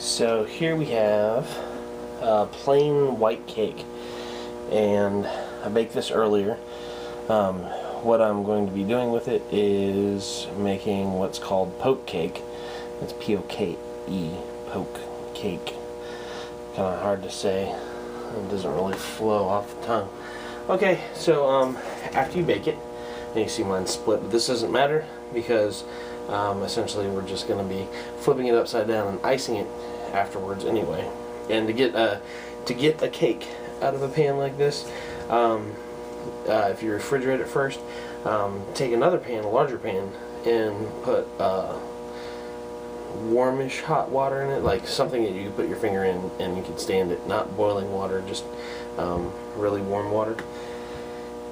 So here we have plain white cake, and I baked this earlier. What I'm going to be doing with it is making what's called poke cake. It's P-O-K-E, poke cake. Kind of hard to say. It doesn't really flow off the tongue. Okay, so after you bake it, and you see mine split, but this doesn't matter because essentially we're just going to be flipping it upside down and icing it afterwards anyway. And to get a cake out of a pan like this, if you refrigerate it first, take another pan, a larger pan, and put warmish hot water in it, like something that you can put your finger in and you can stand it, not boiling water, just really warm water,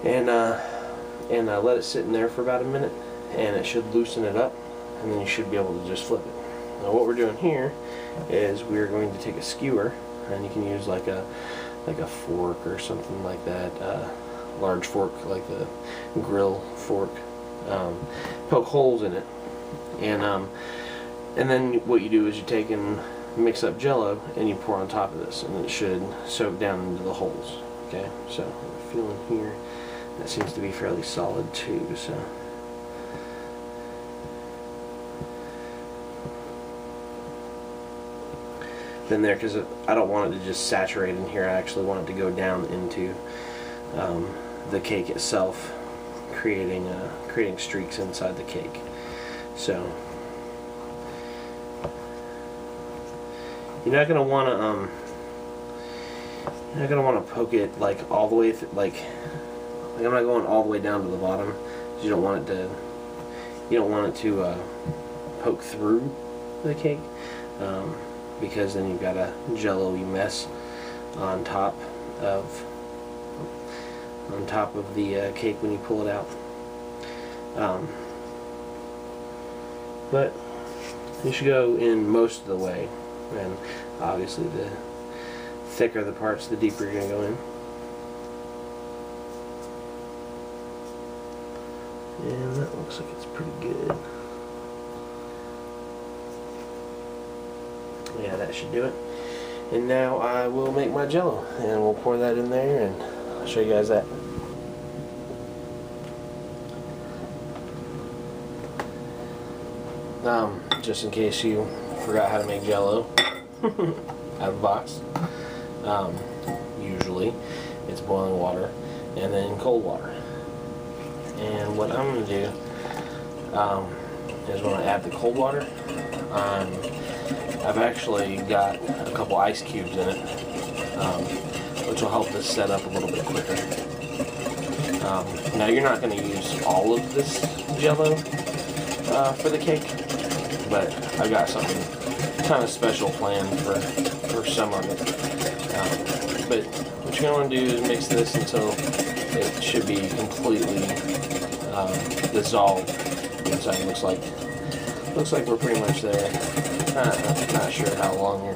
and let it sit in there for about a minute, and it should loosen it up, and then you should be able to just flip it. Now what we're doing here is we're going to take a skewer, and you can use like a fork or something like that, large fork like the grill fork, poke holes in it, and then what you do is you take and mix up jello and you pour on top of this, and it should soak down into the holes. Okay, so I'm feeling here that seems to be fairly solid too, so then there, because I don't want it to just saturate in here, I actually want it to go down into the cake itself, creating streaks inside the cake. So you're not gonna want to poke it like all the way like I'm not going all the way down to the bottom, because you don't want it to poke through the cake, because then you've got a jello-y mess on top of the cake when you pull it out. But you should go in most of the way, and obviously the thicker the parts, the deeper you're going to go in. And that looks like it's pretty good. Yeah, that should do it. And now I will make my jello, and we'll pour that in there, and I'll show you guys that. Just in case you forgot how to make jello out of the box, usually it's boiling water and then cold water. And what I'm going to do is when I add the cold water, I've actually got a couple ice cubes in it, which will help this set up a little bit quicker. Now you're not going to use all of this jello for the cake, but I've got something kind of special planned for some of it. But what you're going to want to do is mix this until it should be completely dissolved inside. Looks like we're pretty much there. Not sure how long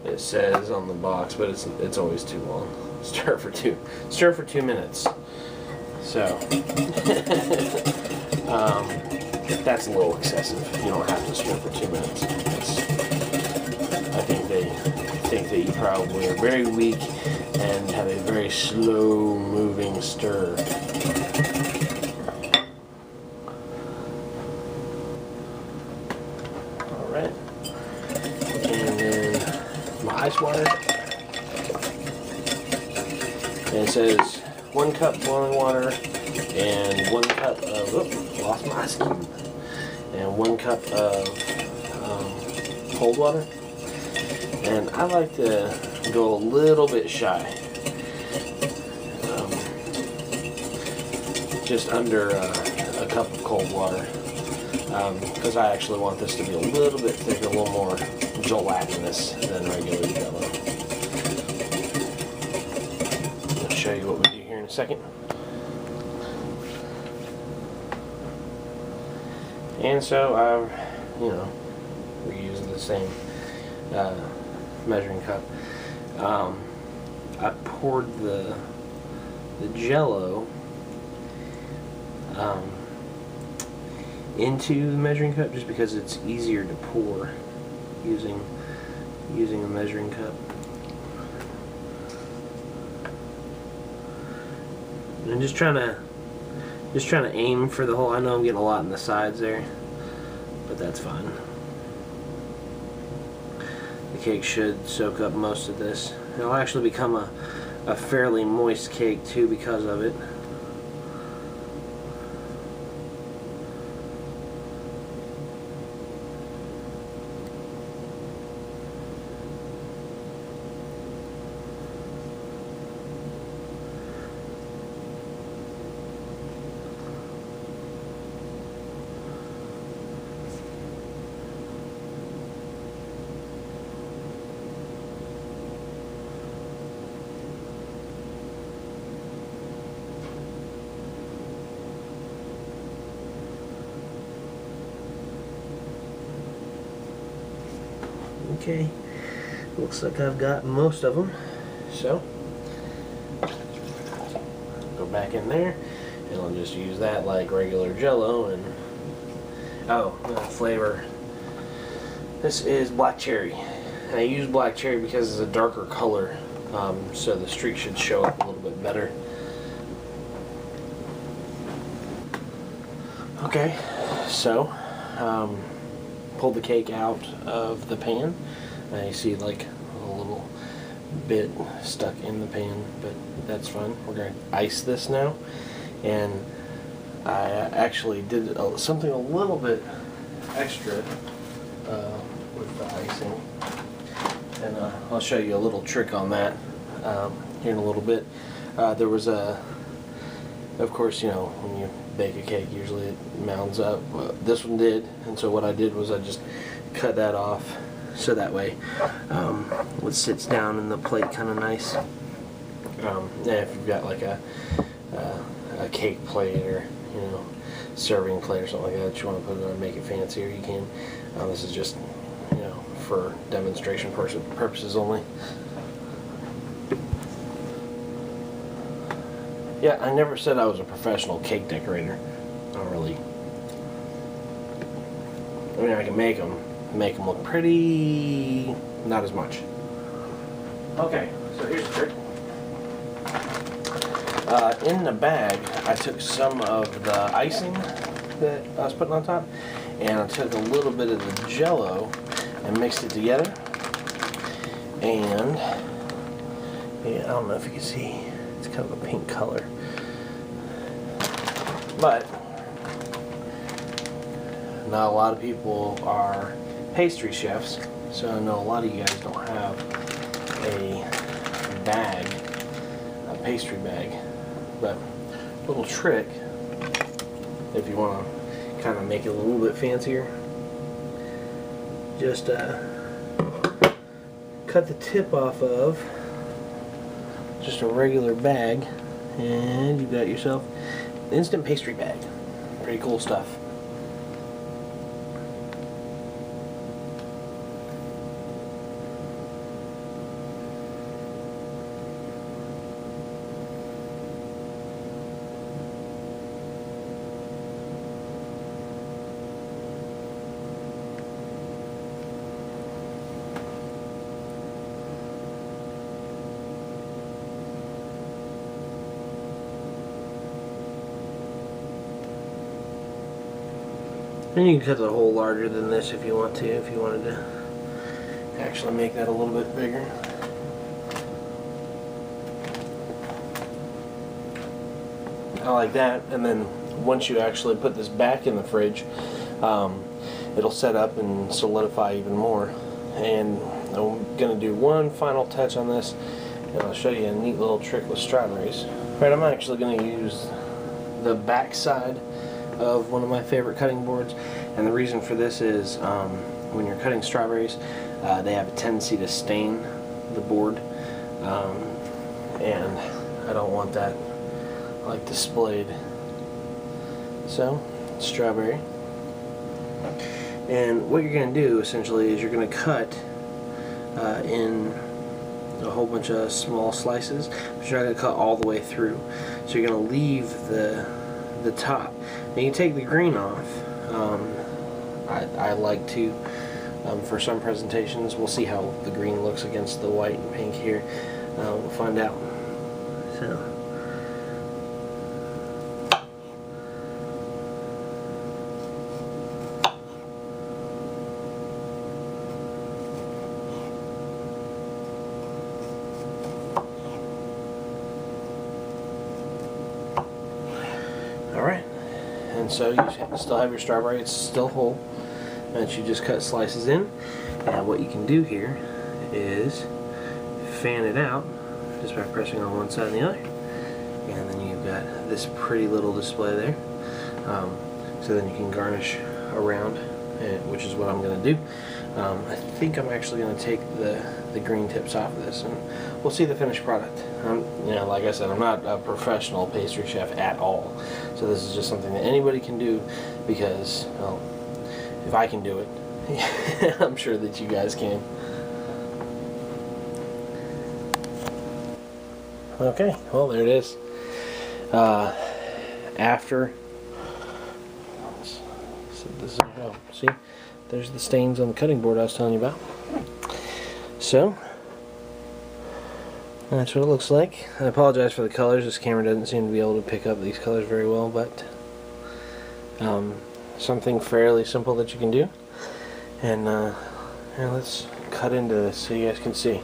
it says on the box, but it's always too long. Stir for 2 minutes. So that's a little excessive. You don't have to stir for 2 minutes. I think they think that you probably are very weak and have a very slow moving stir. Alright. And then my ice water. And it says 1 cup boiling water and 1 cup of, lost my ice cube, and 1 cup of cold water. And I like to go a little bit shy, just under a cup of cold water, because I actually want this to be a little bit thicker, a little more gelatinous than regular jello. I'll show you what we do here in a second. And so we're using the same measuring cup. I poured the jello into the measuring cup just because it's easier to pour using using a measuring cup. And I'm just trying to aim for the hole. I know I'm getting a lot in the sides there, but that's fine. The cake should soak up most of this. It'll actually become a fairly moist cake too because of it. Okay, looks like I've got most of them, so go back in there and I'll just use that like regular jello. And flavor, this is black cherry, and I use black cherry because it's a darker color, so the streak should show up a little bit better. Okay, so pull the cake out of the pan. You see like a little bit stuck in the pan, but that's fine. We're going to ice this now, and I actually did something a little bit extra with the icing, and I'll show you a little trick on that here in a little bit. There was of course, you know, when you bake a cake, usually it mounds up. This one did, and so what I did was I just cut that off, so that way it sits down in the plate kind of nice. And if you've got like a cake plate, or you know, serving plate or something like that, you want to put it on and make it fancier, you can. This is just, you know, for demonstration purposes only. Yeah, I never said I was a professional cake decorator. Not really. I mean, I can make them look pretty, not as much. Okay, so here's the trick. In the bag, I took some of the icing that I was putting on top, and I took a little bit of the jello and mixed it together. And yeah, I don't know if you can see, it's kind of a pink color. But not a lot of people are pastry chefs, so I know a lot of you guys don't have a bag, a pastry bag. But a little trick, if you want to kind of make it a little bit fancier, just cut the tip off of just a regular bag, and you got yourself an instant pastry bag. Pretty cool stuff. And you can cut the hole larger than this if you want to, if you wanted to actually make that a little bit bigger. I like that. And then once you actually put this back in the fridge, it'll set up and solidify even more. And I'm going to do one final touch on this, and I'll show you a neat little trick with strawberries. Right, I'm actually going to use the back side of one of my favorite cutting boards, and the reason for this is when you're cutting strawberries, they have a tendency to stain the board, and I don't want that like displayed. So, strawberry, and what you're going to do essentially is you're going to cut in a whole bunch of small slices, but you're not going to cut all the way through. So you're going to leave the top. Now you take the green off. I like to for some presentations. We'll see how the green looks against the white and pink here. We'll find out. So. Alright, and so you still have your strawberry, it's still whole, and you just cut slices in. And what you can do here is fan it out just by pressing on one side and the other, and then you've got this pretty little display there. So then you can garnish around, which is what I'm going to do. I think I'm actually going to take the green tips off of this, and we'll see the finished product. You know, like I said, I'm not a professional pastry chef at all, so this is just something that anybody can do, because, well, if I can do it, I'm sure that you guys can. Okay, well, there it is. After, let's set this up. Oh, see, there's the stains on the cutting board I was telling you about. So that's what it looks like. I apologize for the colors. This camera doesn't seem to be able to pick up these colors very well, but something fairly simple that you can do. And let's cut into this so you guys can see.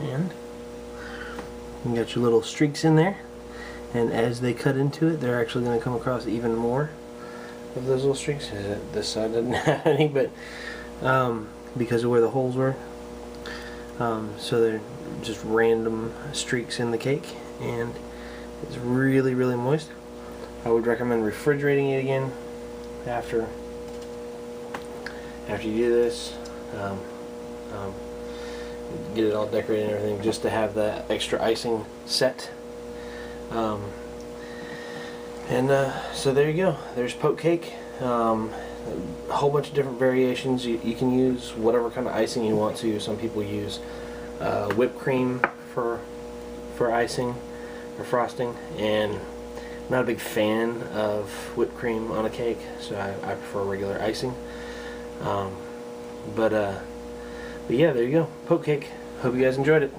And you got your little streaks in there, and as they cut into it, they're actually going to come across even more of those little streaks. This side doesn't have any, but because of where the holes were, so they're just random streaks in the cake, and it's really, really moist. I would recommend refrigerating it again after you do this. Get it all decorated and everything, just to have that extra icing set. So there you go. There's poke cake. A whole bunch of different variations. You can use whatever kind of icing you want to. Some people use whipped cream for icing or frosting, and I'm not a big fan of whipped cream on a cake, so I prefer regular icing. But yeah, there you go. Poke cake. Hope you guys enjoyed it.